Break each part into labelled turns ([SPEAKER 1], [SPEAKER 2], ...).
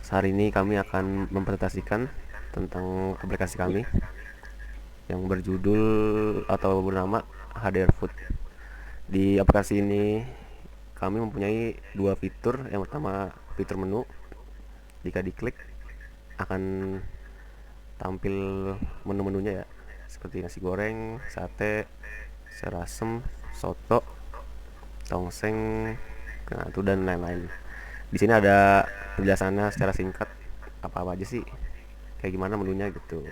[SPEAKER 1] Hari ini kami akan mempresentasikan tentang aplikasi kami yang berjudul atau bernama HDR Food. Di aplikasi ini kami mempunyai dua fitur. Yang pertama fitur menu. Jika diklik akan tampil menu-menunya ya, seperti nasi goreng, sate, serasem, soto, tongseng, nah itu dan lain-lain. Di sini ada penjelasannya secara singkat apa-apa aja sih, kayak gimana menunya gitu.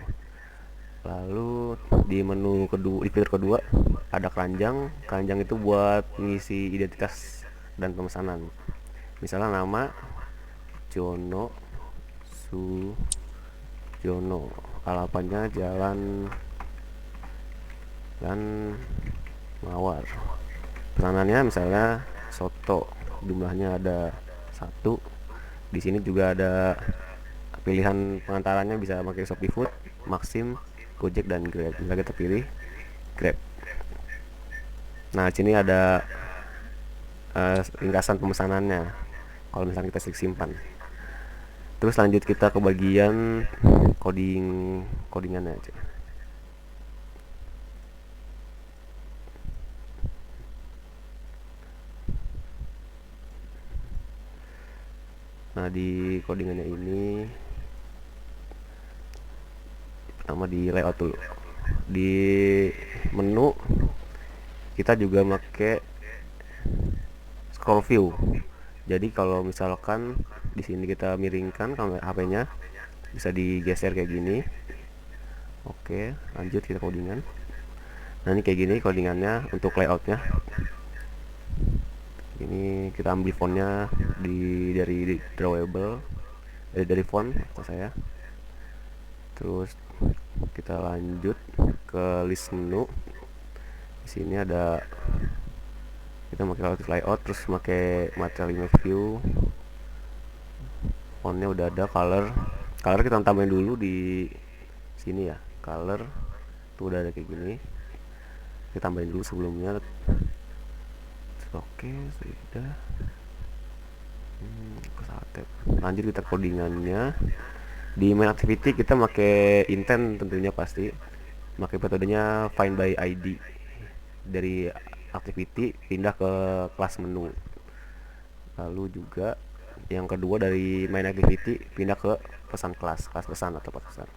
[SPEAKER 1] Lalu di menu kedua, di fitur kedua ada keranjang. Keranjang itu buat mengisi identitas dan pemesanan. Misalnya nama Jono Sujono, alamatnya Jalan dan Mawar. Pesanannya misalnya soto, jumlahnya ada satu. Di sini juga ada pilihan pengantarannya, bisa pakai Shopee Food, Maxim, Gojek dan Grab. Bisa kita pilih Grab. Nah, di sini ada ringkasan pemesanannya kalau misalnya kita klik simpan. Terus lanjut kita ke bagian codingannya aja. Nah, di codingannya ini pertama di layout dulu. Di menu kita juga pakai scroll view. Jadi kalau misalkan di sini kita miringkan kamera HP-nya, bisa digeser kayak gini. Oke, lanjut kita codingan. Nah, ini kayak gini codingannya untuk layoutnya. Ini kita ambil fontnya dari drawable, dari font atau saya. Terus kita lanjut ke list menu. Di sini ada, kita pakai layout, terus pakai material image view. Fontnya udah ada, color kita tambahin dulu di sini ya. Color tuh udah ada kayak gini, kita tambahin dulu sebelumnya. Oke, sudah. Sate. Lanjut kita codingannya. Di main activity kita pakai intent tentunya, pasti pakai metodenya find by ID. Dari activity pindah ke kelas menu. Lalu juga yang kedua dari main activity pindah ke pesan kelas pesan atau pesan.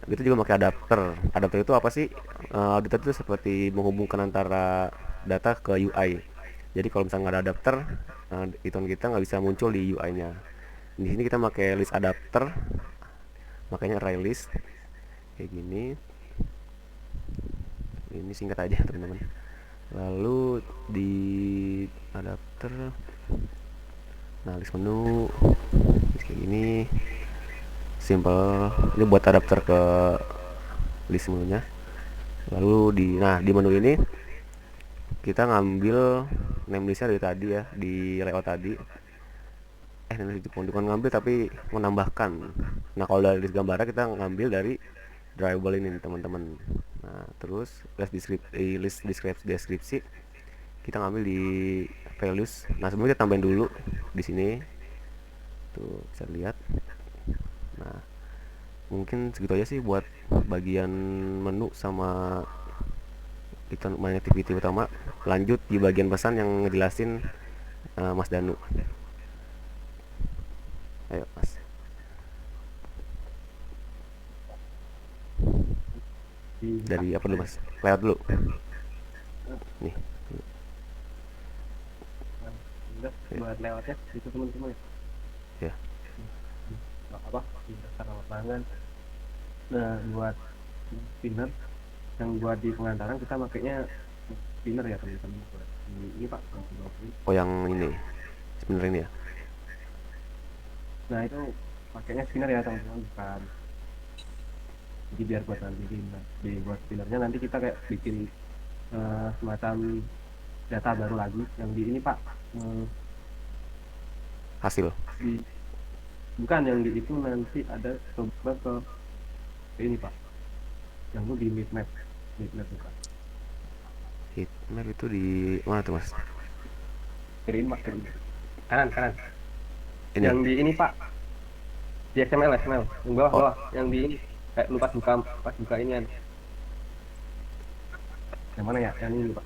[SPEAKER 1] Kita juga pakai adapter. Adapter itu apa sih? Adapter itu seperti menghubungkan antara data ke UI. Jadi kalau misalnya nggak ada adapter, ikon kita nggak bisa muncul di UI-nya. Di sini kita pakai list adapter, makanya array list kayak gini. Ini singkat aja teman-teman. Lalu di adapter, nah list menu kayak gini, simple. Ini buat adapter ke list menunya. Lalu di menu ini kita ngambil name listnya dari tadi ya, di layout tadi. Name list itu bukan ngambil tapi menambahkan. Nah, kalau dari list gambarnya kita ngambil dari drawable ini teman-teman. Nah, terus list deskripsi kita ngambil di values. Nah, sebelumnya kita tambahin dulu di sini. Tuh bisa lihat. Nah, mungkin segitu aja sih buat bagian menu sama ikon main activity utama. Lanjut di bagian pesan yang ngejelasin Mas Danu. Ayo Mas. Dari apa dulu Mas? Layout dulu. Nih.
[SPEAKER 2] Buat lewatnya itu teman-teman
[SPEAKER 1] Ya.
[SPEAKER 2] apa di dasar lapangan. Nah, buat spinner yang buat di pengantaran kita makainya spinner ya teman-teman. Ini Pak,
[SPEAKER 1] Oh, yang ini. Sebenarnya ini ya.
[SPEAKER 2] nah itu pakainya spinner ya teman-teman, bukan. Jadi biar buat nanti buat spinnernya nanti kita kayak bikin semacam data baru lagi yang di ini Pak.
[SPEAKER 1] Hasil.
[SPEAKER 2] Di bukan yang di itu nanti ada coba ke ini Pak, yang itu di mid map bukan
[SPEAKER 1] Heatmap itu di mana tuh Mas?
[SPEAKER 2] kirim Pak, kirim kanan kanan
[SPEAKER 1] Ini.
[SPEAKER 2] yang di ini Pak, Di XML, XML yang bawah
[SPEAKER 1] Oh,
[SPEAKER 2] bawah, yang di ini kayak lu pas buka ini kan. Yang mana ya, yang ini pak.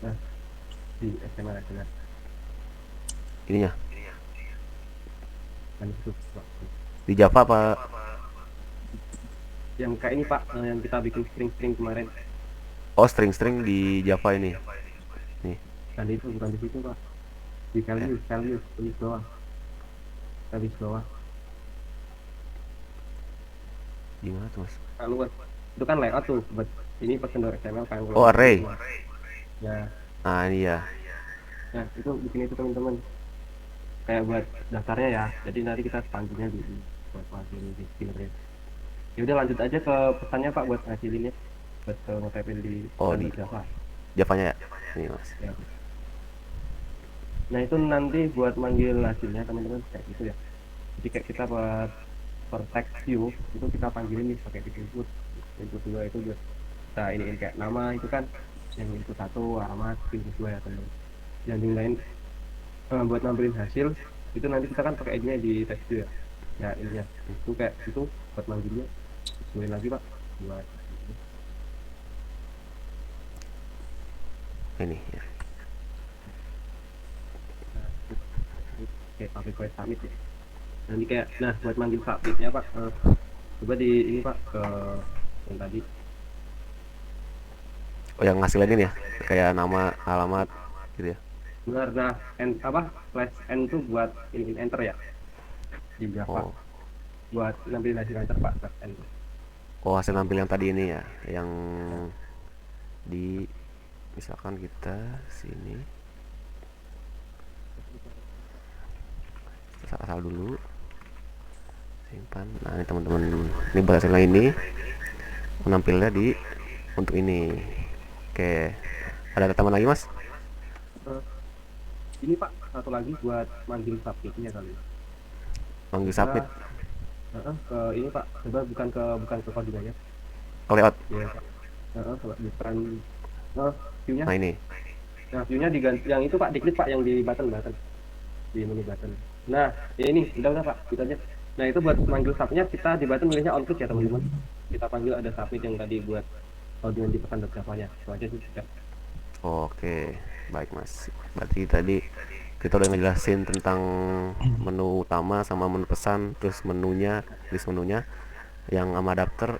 [SPEAKER 2] Nah, di XML, XML
[SPEAKER 1] ininya
[SPEAKER 2] dan itu pak.
[SPEAKER 1] di Java apa?
[SPEAKER 2] Yang kayak ini pak, yang kita bikin string-string kemarin.
[SPEAKER 1] Oh, string-string di Java ini. Nih,
[SPEAKER 2] Dan itu bukan di situ pak, di
[SPEAKER 1] eh,
[SPEAKER 2] values tulis bawah, tulis bawah.
[SPEAKER 1] gimana tuh mas?
[SPEAKER 2] Nah, luas itu kan layout tuh buat ini Passion XML kayak
[SPEAKER 1] Oh,
[SPEAKER 2] ngeloading
[SPEAKER 1] array.
[SPEAKER 2] semua ya.
[SPEAKER 1] Nah, ini ya.
[SPEAKER 2] Nah itu bikin itu teman-teman, kayak buat daftarnya ya, jadi nanti kita panggilnya di buat panggil di skillernya. Ya udah lanjut aja ke pesannya pak buat ngasilinnya, buat ngetepin di
[SPEAKER 1] Oh, di
[SPEAKER 2] standar Java
[SPEAKER 1] Javanya ya. Ini mas.
[SPEAKER 2] ya. Nah itu nanti buat manggil hasilnya teman-teman kayak gitu ya, jadi kayak kita buat per text view itu kita panggilin nih pakai input. Input dua itu buat kita iniin kayak nama itu kan, yang input satu alamat, input dua ya teman. Yang lain buat nampilin hasil itu nanti kita kan pakai ID-nya di text view ya. Ya ininya itu kayak itu buat manggilnya sesuai lagi pak buat
[SPEAKER 1] Ini ya.
[SPEAKER 2] kayak public request submit ya. Nanti kayak nah buat manggil submitnya pak, coba di ini pak ke yang tadi.
[SPEAKER 1] Oh, yang ngasilin ya. Kayak nama, alamat gitu ya.
[SPEAKER 2] Benar, nah apa slash n itu buat ini enter ya di Java,
[SPEAKER 1] Oh.
[SPEAKER 2] buat nampilin hasil enter pak slash n.
[SPEAKER 1] Oh, hasil nampil yang tadi ini ya. Yang di misalkan kita sini asal dulu simpan. Nah, ini teman-teman, ini hasilnya ini menampilnya di untuk ini. Oke, ada tambahan lagi mas?
[SPEAKER 2] Eh, ini pak satu lagi buat manggil submitnya kali.
[SPEAKER 1] Manggil
[SPEAKER 2] Coba
[SPEAKER 1] submit.
[SPEAKER 2] ke ini pak, coba bukan ke codingannya
[SPEAKER 1] Oh, lewat.
[SPEAKER 2] ya pak. Bukan view-nya.
[SPEAKER 1] Nah, ini.
[SPEAKER 2] Nah view-nya diganti yang itu pak, diklik pak yang di button di menu button. Nah ya ini udah pak kita aja. Nah itu buat manggil subnya kita di button milihnya on click ya teman-teman. Kita panggil ada submit yang tadi buat audio di pesan Java-nya itu aja sih sudah.
[SPEAKER 1] Oke, baik mas. Berarti tadi kita udah ngejelasin tentang menu utama sama menu pesan, terus menunya, list menunya, yang sama adapter.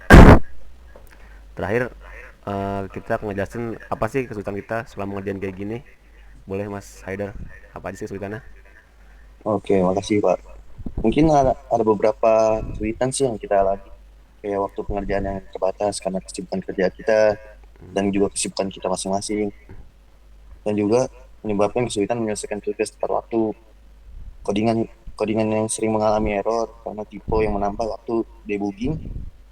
[SPEAKER 1] Terakhir kita akan ngejelasin apa sih kesulitan kita selama ngerjain kayak gini. Boleh mas Haidar, apa aja sih kesulitannya?
[SPEAKER 3] Oke, makasih Pak. Mungkin ada beberapa kesulitan sih yang kita alami. Kayak waktu pengerjaan yang terbatas karena kesibukan kerja kita dan juga kesibukan kita masing-masing. Dan juga menyebabkan kesulitan menyelesaikan tugas tepat waktu. Codingan codingan yang sering mengalami error karena tipe yang menambah waktu debugging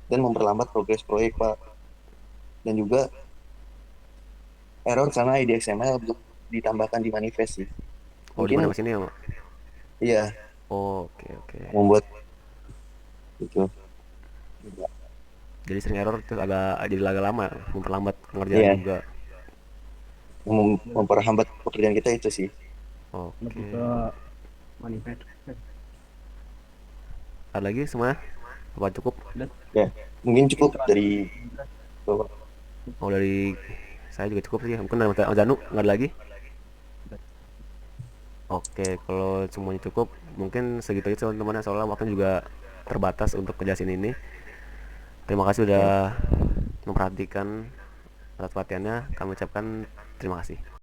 [SPEAKER 3] dan memperlambat progres proyek, Pak. Dan juga error karena ID XML belum ditambahkan di manifest sih.
[SPEAKER 1] Oh, di mana
[SPEAKER 3] Mungkin
[SPEAKER 1] mas ini ya Mak?
[SPEAKER 3] iya
[SPEAKER 1] Oh, oke oke.
[SPEAKER 3] membuat itu.
[SPEAKER 1] Jadi sering error terus agak lama, memperlambat pengerjaan
[SPEAKER 3] Iya,
[SPEAKER 1] juga.
[SPEAKER 3] memperhambat pekerjaan kita itu sih.
[SPEAKER 2] Lebih
[SPEAKER 1] Oke.
[SPEAKER 2] ke manifest.
[SPEAKER 1] Ada lagi semua? Apa cukup?
[SPEAKER 2] Udah.
[SPEAKER 3] Ya, mungkin cukup dari Bapak.
[SPEAKER 1] Oh, dari saya juga cukup sih. Mungkin dari Mas Zanu nggak ada lagi? Oke, kalau semuanya cukup, mungkin segitu aja teman-teman. Soalnya waktu juga terbatas untuk ngejelasin ini. Terima kasih
[SPEAKER 3] Ya.
[SPEAKER 1] sudah memperhatikan atas perhatiannya. Kami ucapkan terima kasih.